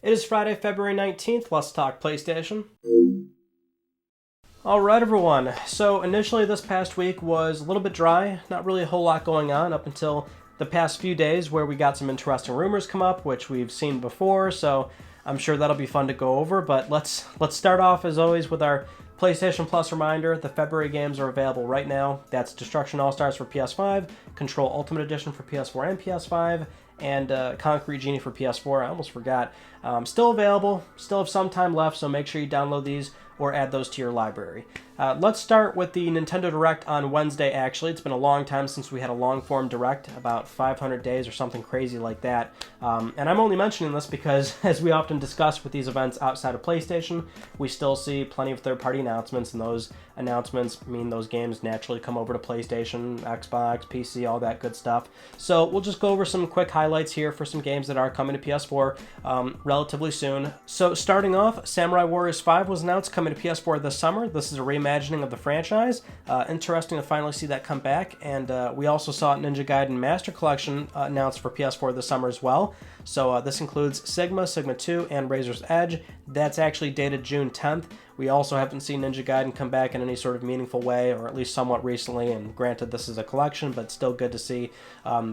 It is Friday, February 19th. Let's talk PlayStation. Alright everyone, so initially this past week was a little bit dry, not really a whole lot going on up until the past few days where we got some interesting rumors come up, which we've seen before, so I'm sure that'll be fun to go over, but let's start off as always with our PlayStation Plus reminder. The February games are available right now. That's Destruction All-Stars for PS5, Control Ultimate Edition for PS4 and PS5, and Concrete Genie for PS4. I almost forgot. Still available, still have some time left, so make sure you download these or add those to your library. Let's start with the Nintendo Direct on Wednesday, actually. It's been a long time since we had a long-form Direct, about 500 days or something crazy like that. And I'm only mentioning this because, as we often discuss with these events outside of PlayStation, we still see plenty of third-party announcements, and those announcements mean those games naturally come over to PlayStation, Xbox, PC, all that good stuff. So we'll just go over some quick highlights here for some games that are coming to PS4 relatively soon. So starting off, Samurai Warriors 5 was announced coming to PS4 this summer. This is a reimagining of the franchise. Interesting to finally see that come back. And we also saw Ninja Gaiden Master Collection announced for PS4 this summer as well. So this includes Sigma, Sigma 2, and Razor's Edge. That's actually dated June 10th. We also haven't seen Ninja Gaiden come back in any sort of meaningful way, or at least somewhat recently, and granted this is a collection, but still good to see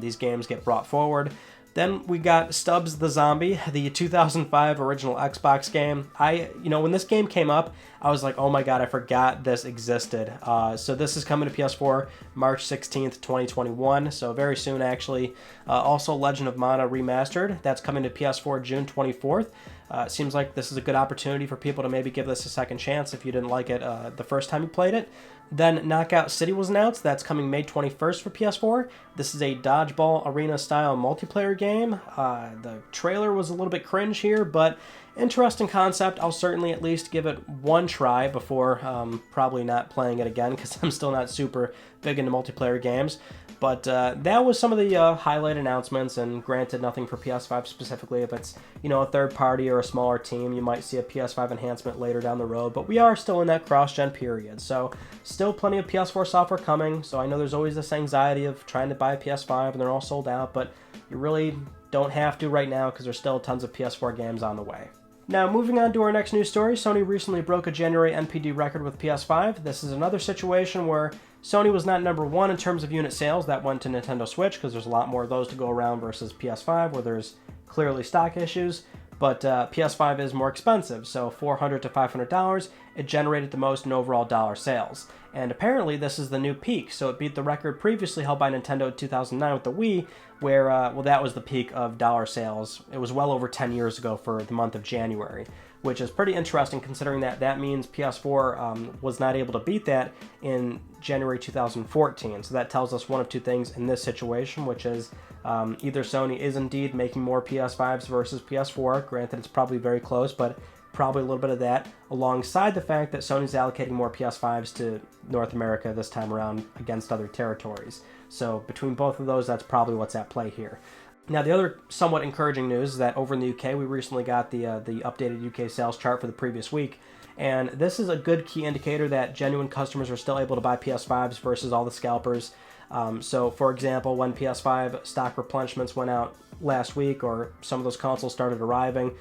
these games get brought forward. Then we got Stubbs the Zombie, the 2005 original Xbox game. When this game came up, I was like, oh my god, I forgot this existed. So this is coming to PS4 March 16th, 2021, so very soon actually. Also Legend of Mana Remastered, that's coming to PS4 June 24th. Seems like this is a good opportunity for people to maybe give this a second chance if you didn't like it the first time you played it. Then Knockout City was announced. That's coming May 21st for PS4. This is a dodgeball arena-style multiplayer game. The trailer was a little bit cringe here, but interesting concept. I'll certainly at least give it one try before probably not playing it again, because I'm still not super big into multiplayer games. But that was some of the highlight announcements, and granted, nothing for PS5 specifically. If it's, a third party or a smaller team, you might see a PS5 enhancement later down the road, but we are still in that cross-gen period, so still plenty of PS4 software coming. So I know there's always this anxiety of trying to buy a PS5 and they're all sold out, but you really don't have to right now because there's still tons of PS4 games on the way. Now, moving on to our next news story, Sony recently broke a January NPD record with PS5. This is another situation where Sony was not number one in terms of unit sales. That went to Nintendo Switch because there's a lot more of those to go around versus PS5 where there's clearly stock issues. But PS5 is more expensive, so $400 to $500, it generated the most in overall dollar sales. And apparently this is the new peak, so it beat the record previously held by Nintendo in 2009 with the Wii, where, that was the peak of dollar sales. It was well over 10 years ago for the month of January, which is pretty interesting considering that means PS4 was not able to beat that in January 2014. So that tells us one of two things in this situation, which is either Sony is indeed making more PS5s versus PS4. Granted, it's probably very close, but probably a little bit of that, alongside the fact that Sony's allocating more PS5s to North America this time around against other territories. So between both of those, that's probably what's at play here. Now, the other somewhat encouraging news is that over in the UK, we recently got the updated UK sales chart for the previous week, and this is a good key indicator that genuine customers are still able to buy PS5s versus all the scalpers. So, for example, when PS5 stock replenishments went out last week, or some of those consoles started arriving,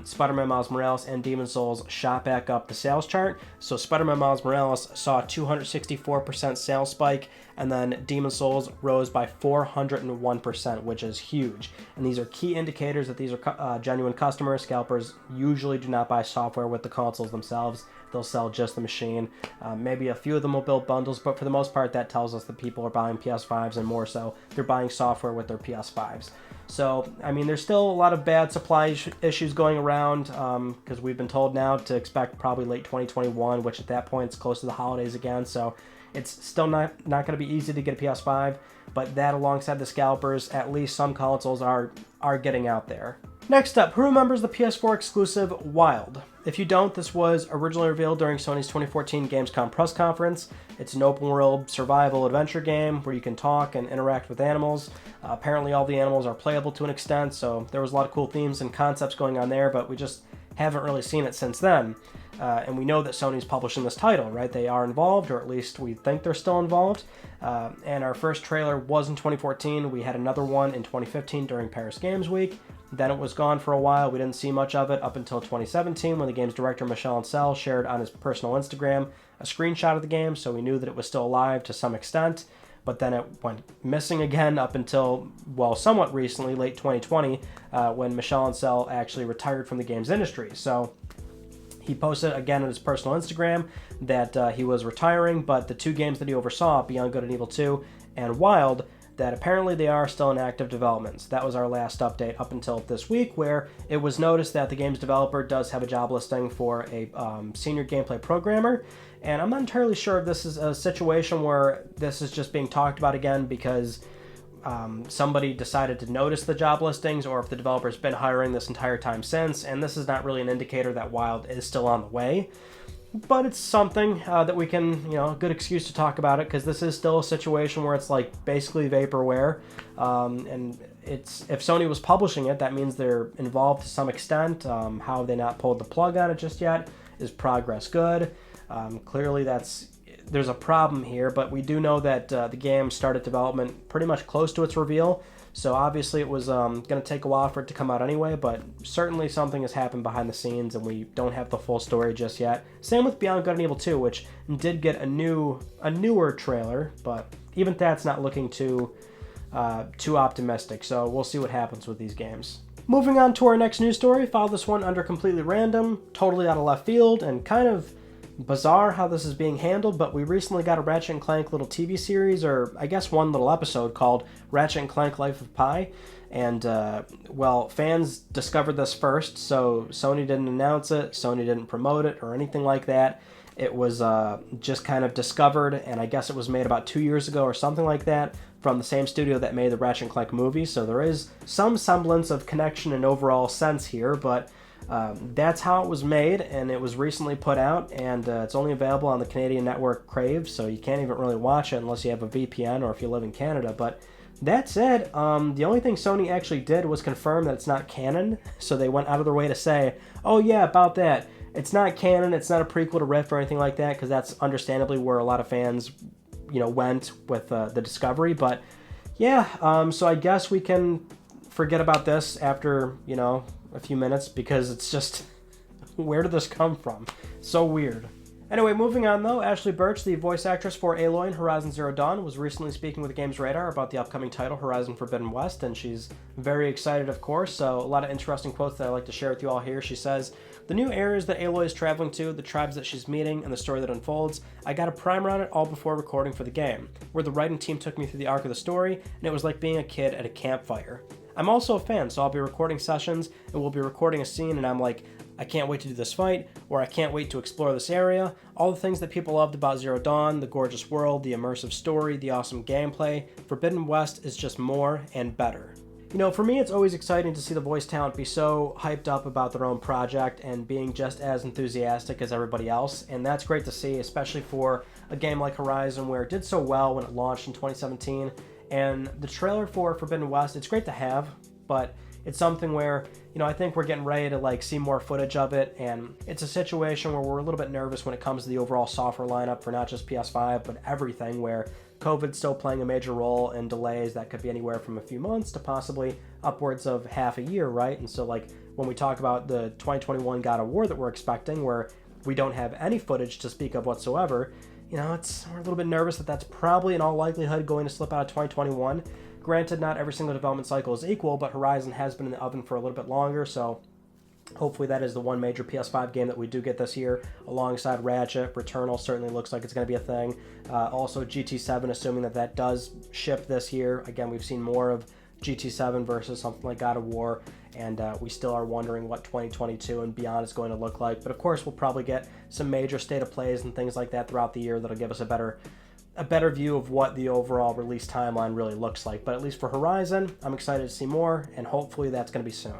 Spider-Man Miles Morales and Demon's Souls shot back up the sales chart. So Spider-Man Miles Morales saw a 264% sales spike, and then Demon's Souls rose by 401%, which is huge. And these are key indicators that these are genuine customers. Scalpers usually do not buy software with the consoles themselves. They'll sell just the machine. Maybe a few of them will build bundles, but for the most part, that tells us that people are buying PS5s, and more so, they're buying software with their PS5s. So, there's still a lot of bad supply issues going around, because we've been told now to expect probably late 2021, which at that point is close to the holidays again, so it's still not going to be easy to get a PS5, but that alongside the scalpers, at least some consoles are getting out there. Next up, who remembers the PS4 exclusive Wild? If you don't, this was originally revealed during Sony's 2014 Gamescom press conference. It's an open-world survival adventure game where you can talk and interact with animals. Apparently all the animals are playable to an extent, so there was a lot of cool themes and concepts going on there, but we just haven't really seen it since then. And we know that Sony's publishing this title, right? They are involved, or at least we think they're still involved. And our first trailer was in 2014. We had another one in 2015 during Paris Games Week. Then it was gone for a while. We didn't see much of it up until 2017 when the game's director Michel Ancel shared on his personal Instagram a screenshot of the game, so we knew that it was still alive to some extent. But then it went missing again up until, well, somewhat recently, late 2020, when Michel Ancel actually retired from the games industry. So he posted again on his personal Instagram that he was retiring, but the 2 games that he oversaw, Beyond Good and Evil 2 and Wild, that apparently they are still in active development. So that was our last update up until this week, where it was noticed that the game's developer does have a job listing for a senior gameplay programmer. And I'm not entirely sure if this is a situation where this is just being talked about again because somebody decided to notice the job listings, or if the developer's been hiring this entire time since, and this is not really an indicator that Wild is still on the way. But it's something that we can, a good excuse to talk about it, because this is still a situation where it's like basically vaporware. And if Sony was publishing it, that means they're involved to some extent. How have they not pulled the plug on it just yet? Is progress good? Clearly there's a problem here, but we do know that the game started development pretty much close to its reveal. So obviously it was going to take a while for it to come out anyway, but certainly something has happened behind the scenes and we don't have the full story just yet. Same with Beyond Good and Evil 2, which did get a newer trailer, but even that's not looking too optimistic. So we'll see what happens with these games. Moving on to our next news story, filed this one under completely random, totally out of left field, and kind of bizarre how this is being handled, but we recently got a Ratchet Clank little TV series, or I guess one little episode called Ratchet Clank Life of Pi, and fans discovered this first, so Sony didn't announce it, Sony didn't promote it or anything like that. It was just kind of discovered, and I guess it was made about 2 years ago or something like that from the same studio that made the Ratchet Clank movie, so there is some semblance of connection and overall sense here, but that's how it was made, and it was recently put out, and it's only available on the Canadian network Crave, so you can't even really watch it unless you have a VPN or if you live in Canada. But that's it. The only thing Sony actually did was confirm that it's not canon, so they went out of their way to say, oh yeah, about that, it's not canon, it's not a prequel to Rift or anything like that, because that's understandably where a lot of fans went with the discovery. But yeah, so I guess we can forget about this after a few minutes, because it's just, where did this come from? So weird. Anyway, moving on though, Ashley Birch, the voice actress for Aloy in Horizon Zero Dawn, was recently speaking with Games Radar about the upcoming title, Horizon Forbidden West, and she's very excited, of course, so a lot of interesting quotes that I'd like to share with you all here. She says, "The new areas that Aloy is traveling to, the tribes that she's meeting, and the story that unfolds, I got a primer on it all before recording for the game, where the writing team took me through the arc of the story, and it was like being a kid at a campfire. I'm also a fan, so I'll be recording sessions, and we'll be recording a scene, and I'm like, I can't wait to do this fight, or I can't wait to explore this area. All the things that people loved about Zero Dawn, the gorgeous world, the immersive story, the awesome gameplay, Forbidden West is just more and better." For me, it's always exciting to see the voice talent be so hyped up about their own project and being just as enthusiastic as everybody else, and that's great to see, especially for a game like Horizon, where it did so well when it launched in 2017. And the trailer for Forbidden West, it's great to have, but it's something where, I think we're getting ready to see more footage of it, and it's a situation where we're a little bit nervous when it comes to the overall software lineup for not just PS5, but everything, where COVID's still playing a major role in delays that could be anywhere from a few months to possibly upwards of half a year, right? And so when we talk about the 2021 God of War that we're expecting, where we don't have any footage to speak of whatsoever, we're a little bit nervous that that's probably in all likelihood going to slip out of 2021. Granted, not every single development cycle is equal, but Horizon has been in the oven for a little bit longer, so hopefully that is the one major PS5 game that we do get this year, alongside Ratchet. Returnal certainly looks like it's going to be a thing. Also GT7, assuming that does ship this year. Again, we've seen more of GT7 versus something like God of War, and we still are wondering what 2022 and beyond is going to look like. But of course, we'll probably get some major state of plays and things like that throughout the year that'll give us a better view of what the overall release timeline really looks like. But at least for Horizon, I'm excited to see more, and hopefully that's going to be soon.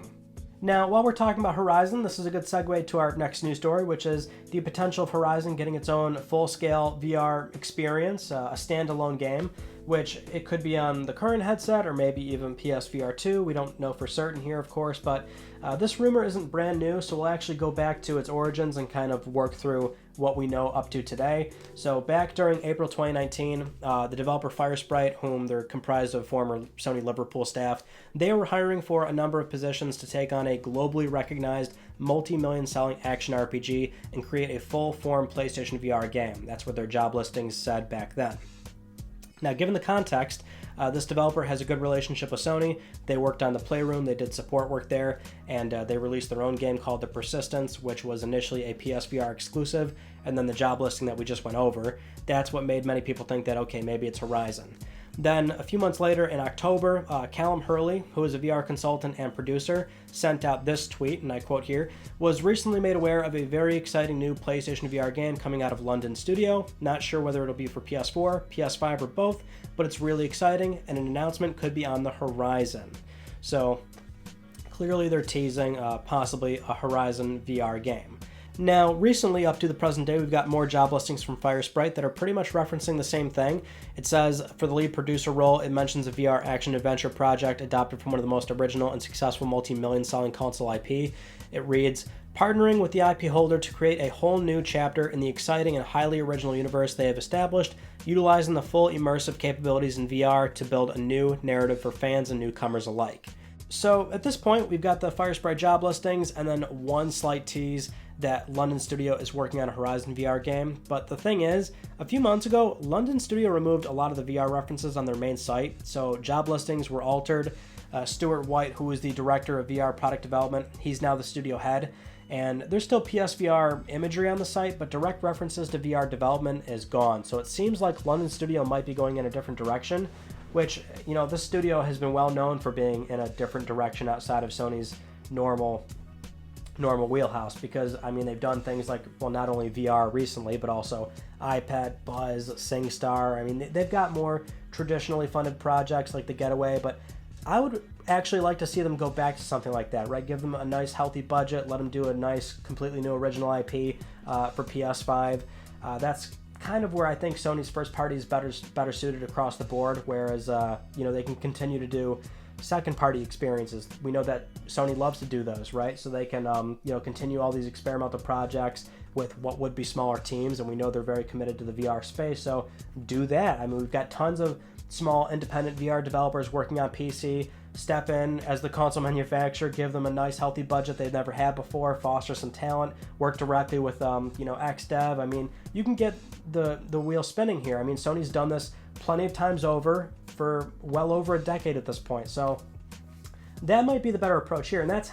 Now, while we're talking about Horizon, this is a good segue to our next news story, which is the potential of Horizon getting its own full-scale VR experience, a standalone game, which it could be on the current headset or maybe even PSVR 2. We don't know for certain here, of course, but this rumor isn't brand new, so we'll actually go back to its origins and kind of work through what we know up to today. So back during April 2019, the developer Firesprite, whom they're comprised of former Sony Liverpool staff, they were hiring for a number of positions to take on a globally recognized multi-million selling action RPG and create a full-form PlayStation VR game. That's what their job listings said back then. Now, given the context, this developer has a good relationship with Sony. They worked on the Playroom, they did support work there, and they released their own game called The Persistence, which was initially a PSVR exclusive, and then the job listing that we just went over, that's what made many people think that, okay, maybe it's Horizon. Then, a few months later, in October, Callum Hatter, who is a VR consultant and producer, sent out this tweet, and I quote here, "Was recently made aware of a very exciting new PlayStation VR game coming out of London studio. Not sure whether it'll be for PS4, PS5, or both, but it's really exciting, and an announcement could be on the horizon." So, clearly they're teasing possibly a Horizon VR game. Now, recently, up to the present day, we've got more job listings from Firesprite that are pretty much referencing the same thing. It says, for the lead producer role, it mentions a VR action-adventure project adopted from one of the most original and successful multi-million selling console IP. It reads, "Partnering with the IP holder to create a whole new chapter in the exciting and highly original universe they have established, utilizing the full immersive capabilities in VR to build a new narrative for fans and newcomers alike." So, at this point, we've got the Firesprite job listings and then one slight tease that London Studio is working on a Horizon VR game. But the thing is, a few months ago, London Studio removed a lot of the VR references on their main site, so job listings were altered. Stuart White, who is the director of VR product development, he's now the studio head, and there's still PSVR imagery on the site, but direct references to VR development is gone. So it seems like London Studio might be going in a different direction, which, you know, this studio has been well known for being in a different direction outside of Sony's normal wheelhouse, because I mean they've done things like, well, not only VR recently but also iPad, Buzz, SingStar. I mean they've got more traditionally funded projects like The Getaway, but I would actually like to see them go back to something like that, right? Give them a nice healthy budget, let them do a nice completely new original IP for PS5. That's kind of where I think Sony's first party is better suited across the board, whereas you know, they can continue to do second party experiences. We know that Sony loves to do those, right? So they can you know, continue all these experimental projects with what would be smaller teams, and we know they're very committed to the VR space, so do that. I mean, we've got tons of small independent VR developers working on PC. Step in as the console manufacturer, give them a nice healthy budget they've never had before, foster some talent, work directly with you know, XDev. I mean, you can get the wheel spinning here. I mean, Sony's done this plenty of times over for well over a decade at this point, so that might be the better approach here, and that's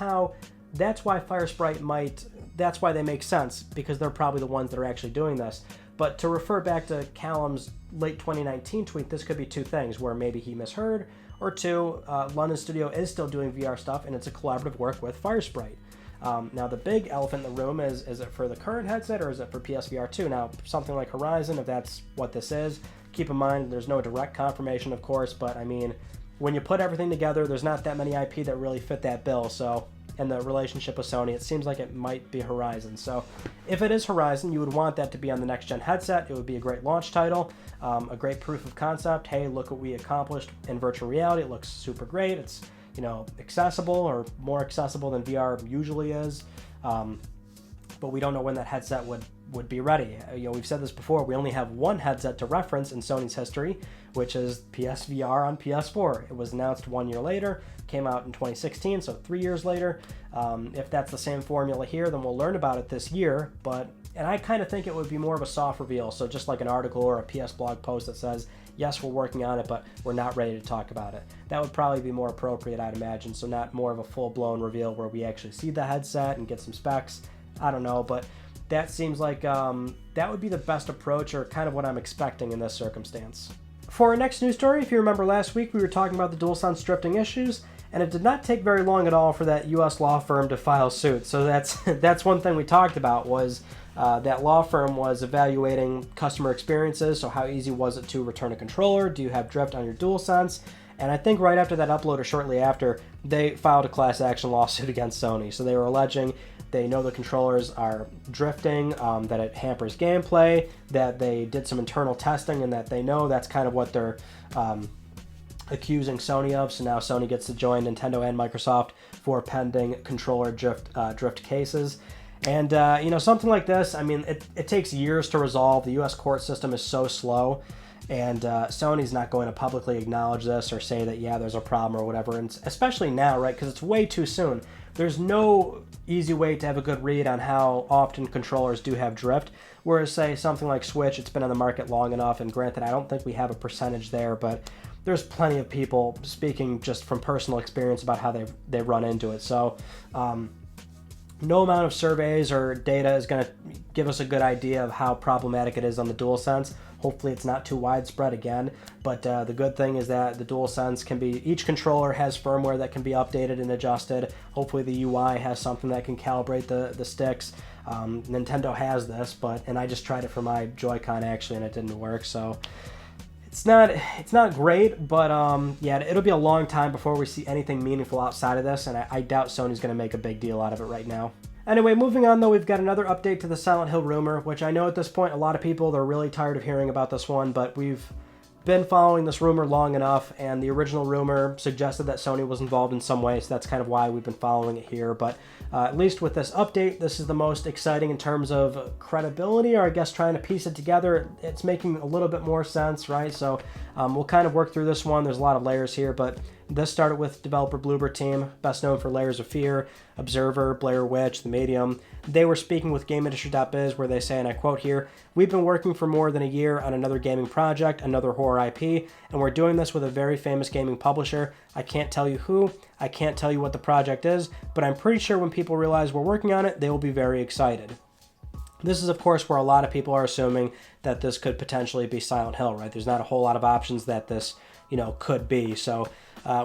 why Firesprite that's why they make sense, because they're probably the ones that are actually doing this. But to refer back to Callum's late 2019 tweet, this could be two things, where maybe he misheard, or two, London Studio is still doing VR stuff, and it's a collaborative work with Firesprite. Now, the big elephant in the room is it for the current headset, or is it for PSVR 2? Now, something like Horizon, if that's what this is, keep in mind there's no direct confirmation, of course, but I mean, when you put everything together, there's not that many IP that really fit that bill, so, and the relationship with Sony, it seems like it might be Horizon. So if it is Horizon, you would want that to be on the next-gen headset. It would be a great launch title, a great proof of concept. Hey, look what we accomplished in virtual reality. It looks super great. It's, you know, accessible, or more accessible than VR usually is. But we don't know when that headset would be ready. You know, we've said this before, we only have one headset to reference in Sony's history, which is PSVR on PS4. It was announced 1 year later, came out in 2016, so 3 years later. If that's the same formula here, then we'll learn about it this year, and I kind of think it would be more of a soft reveal, so just like an article or a PS blog post that says, yes, we're working on it, but we're not ready to talk about it. That would probably be more appropriate, I'd imagine, so not more of a full-blown reveal where we actually see the headset and get some specs. I don't know, but that seems like that would be the best approach, or kind of what I'm expecting in this circumstance. For our next news story, if you remember last week, we were talking about the DualSense drifting issues, and it did not take very long at all for that U.S. law firm to file suit. So that's one thing we talked about, was that law firm was evaluating customer experiences. So how easy was it to return a controller? Do you have drift on your DualSense? And I think right after that upload or shortly after, they filed a class action lawsuit against Sony. So they were alleging they know the controllers are drifting, that it hampers gameplay, that they did some internal testing, and that they know that's kind of what they're accusing Sony of. So now Sony gets to join Nintendo and Microsoft for pending controller drift cases. And, something like this, I mean, it takes years to resolve. The U.S. court system is so slow, and Sony's not going to publicly acknowledge this or say that, yeah, there's a problem or whatever, and especially now, right, because it's way too soon. There's no easy way to have a good read on how often controllers do have drift, whereas, say, something like Switch, it's been on the market long enough, and granted, I don't think we have a percentage there, but there's plenty of people speaking just from personal experience about how they run into it. So, no amount of surveys or data is going to give us a good idea of how problematic it is on the DualSense. Hopefully it's not too widespread again, but the good thing is that the DualSense can be, each controller has firmware that can be updated and adjusted. Hopefully the UI has something that can calibrate the sticks. Nintendo has this, and I just tried it for my Joy-Con actually, and it didn't work, so it's not great, but yeah, it'll be a long time before we see anything meaningful outside of this, and I doubt Sony's going to make a big deal out of it right now. Anyway, moving on though, we've got another update to the Silent Hill rumor, which I know at this point a lot of people, they're really tired of hearing about this one, but we've been following this rumor long enough, and the original rumor suggested that Sony was involved in some way, so that's kind of why we've been following it here. But at least with this update, this is the most exciting in terms of credibility, or I guess trying to piece it together. It's making a little bit more sense, right? So we'll kind of work through this one. There's a lot of layers here, but this started with developer Bloober Team, best known for Layers of Fear, Observer, Blair Witch, The Medium. They were speaking with GameIndustry.biz, where they say, and I quote here, "We've been working for more than a year on another gaming project, another horror IP, and we're doing this with a very famous gaming publisher. I can't tell you who, I can't tell you what the project is, but I'm pretty sure when people realize we're working on it, they will be very excited." This is, of course, where a lot of people are assuming that this could potentially be Silent Hill, right? There's not a whole lot of options that this, could be. So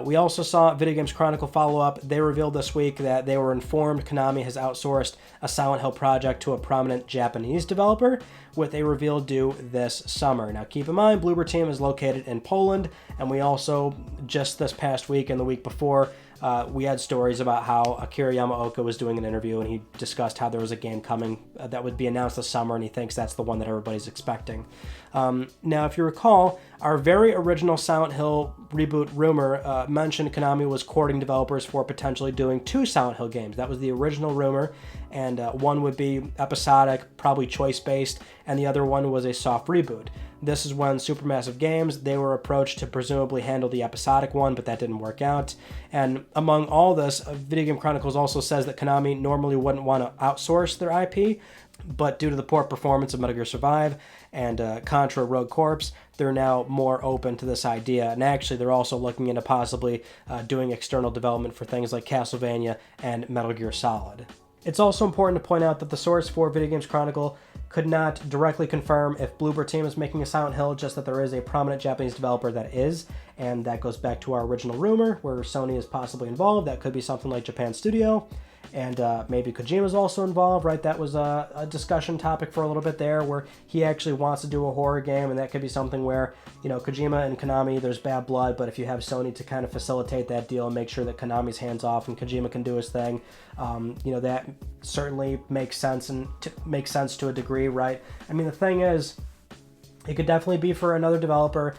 we also saw Video Games Chronicle follow-up. They revealed this week that they were informed Konami has outsourced a Silent Hill project to a prominent Japanese developer, with a reveal due this summer. Now, keep in mind, Bloober Team is located in Poland, and we also, just this past week and the week before, we had stories about how Akira Yamaoka was doing an interview, and he discussed how there was a game coming that would be announced this summer, and he thinks that's the one that everybody's expecting. Now, if you recall, our very original Silent Hill reboot rumor mentioned Konami was courting developers for potentially doing 2 Silent Hill games. That was the original rumor, and one would be episodic, probably choice-based, and the other one was a soft reboot. This is when Supermassive Games, they were approached to presumably handle the episodic one, but that didn't work out. And among all this, Video Game Chronicles also says that Konami normally wouldn't want to outsource their IP, but due to the poor performance of Metal Gear Survive and Contra Rogue Corps, they're now more open to this idea. And actually, they're also looking into possibly doing external development for things like Castlevania and Metal Gear Solid. It's also important to point out that the source for Video Games Chronicle could not directly confirm if Bloober Team is making a Silent Hill, just that there is a prominent Japanese developer that is, and that goes back to our original rumor where Sony is possibly involved. That could be something like Japan Studio, and maybe Kojima's also involved, right? That was a discussion topic for a little bit there, where he actually wants to do a horror game, and that could be something where, Kojima and Konami, there's bad blood, but if you have Sony to kind of facilitate that deal and make sure that Konami's hands off and Kojima can do his thing, that certainly makes sense, and makes sense to a degree, right? I mean, the thing is, it could definitely be for another developer.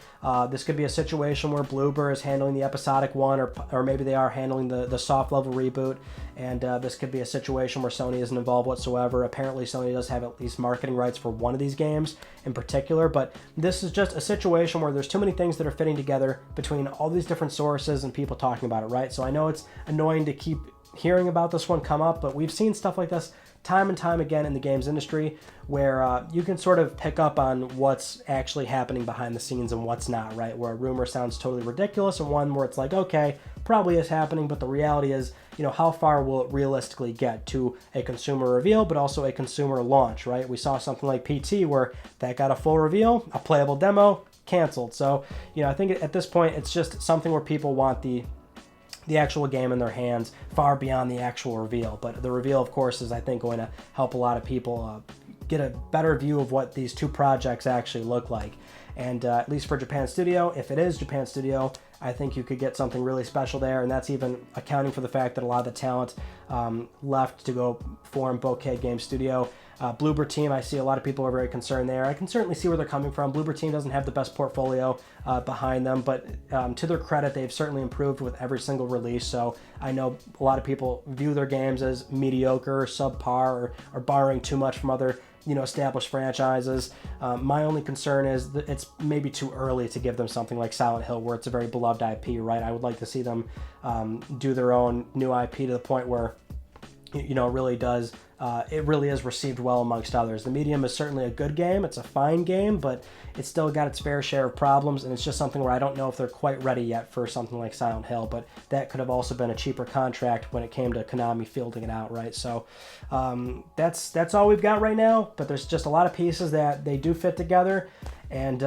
This could be a situation where Bloober is handling the episodic one, or maybe they are handling the soft level reboot, and this could be a situation where Sony isn't involved whatsoever. Apparently Sony does have at least marketing rights for one of these games in particular, but this is just a situation where there's too many things that are fitting together between all these different sources and people talking about it, right? So I know it's annoying to keep hearing about this one come up, but we've seen stuff like this time and time again in the games industry, where you can sort of pick up on what's actually happening behind the scenes and what's not, right? Where a rumor sounds totally ridiculous, and one where it's like, okay, probably is happening, but the reality is, how far will it realistically get to a consumer reveal, but also a consumer launch, right? We saw something like PT where that got a full reveal, a playable demo, canceled. So, I think at this point, it's just something where people want the actual game in their hands far beyond the actual reveal. But the reveal, of course, is, I think, going to help a lot of people get a better view of what these 2 projects actually look like. And at least for Japan Studio, if it is Japan Studio, I think you could get something really special there, and that's even accounting for the fact that a lot of the talent left to go form Boetk Game Studio. Bloober Team, I see a lot of people are very concerned there. I can certainly see where they're coming from. Bloober Team doesn't have the best portfolio behind them, but to their credit, they've certainly improved with every single release. So I know a lot of people view their games as mediocre, subpar, or borrowing too much from other established franchises. My only concern is that it's maybe too early to give them something like Silent Hill, where it's a very beloved IP, right? I would like to see them do their own new IP to the point where it really is received well amongst others. The Medium is certainly a good game. It's a fine game, but it's still got its fair share of problems, and it's just something where I don't know if they're quite ready yet for something like Silent Hill, but that could have also been a cheaper contract when it came to Konami fielding it out, right? So that's all we've got right now, but there's just a lot of pieces that they do fit together, and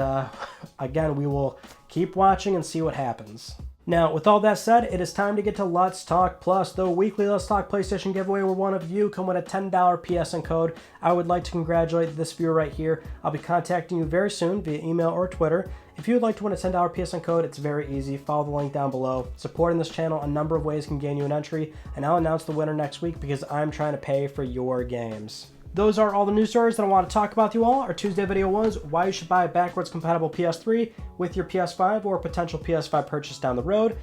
again, we will keep watching and see what happens. Now, with all that said, it is time to get to Let's Talk Plus, the weekly Let's Talk PlayStation giveaway where one of you can win a $10 PSN code. I would like to congratulate this viewer right here. I'll be contacting you very soon via email or Twitter. If you would like to win a $10 PSN code, it's very easy. Follow the link down below. Supporting this channel, a number of ways can gain you an entry, and I'll announce the winner next week because I'm trying to pay for your games. Those are all the news stories that I want to talk about with you all. Our Tuesday video was why you should buy a backwards compatible PS3 with your PS5 or a potential PS5 purchase down the road.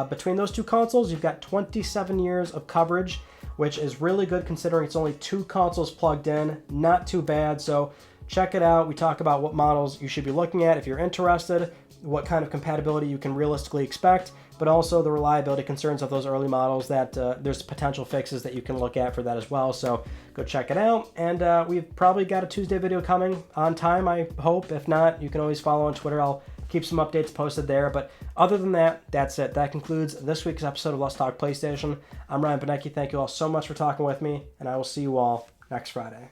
Between those two consoles, you've got 27 years of coverage, which is really good considering it's only 2 consoles plugged in. Not too bad, so check it out. We talk about what models you should be looking at if you're interested, what kind of compatibility you can realistically expect, but also the reliability concerns of those early models that there's potential fixes that you can look at for that as well. So go check it out. And we've probably got a Tuesday video coming on time, I hope. If not, you can always follow on Twitter. I'll keep some updates posted there. But other than that, that's it. That concludes this week's episode of Let's Talk PlayStation. I'm Ryan Boetk. Thank you all so much for talking with me, and I will see you all next Friday.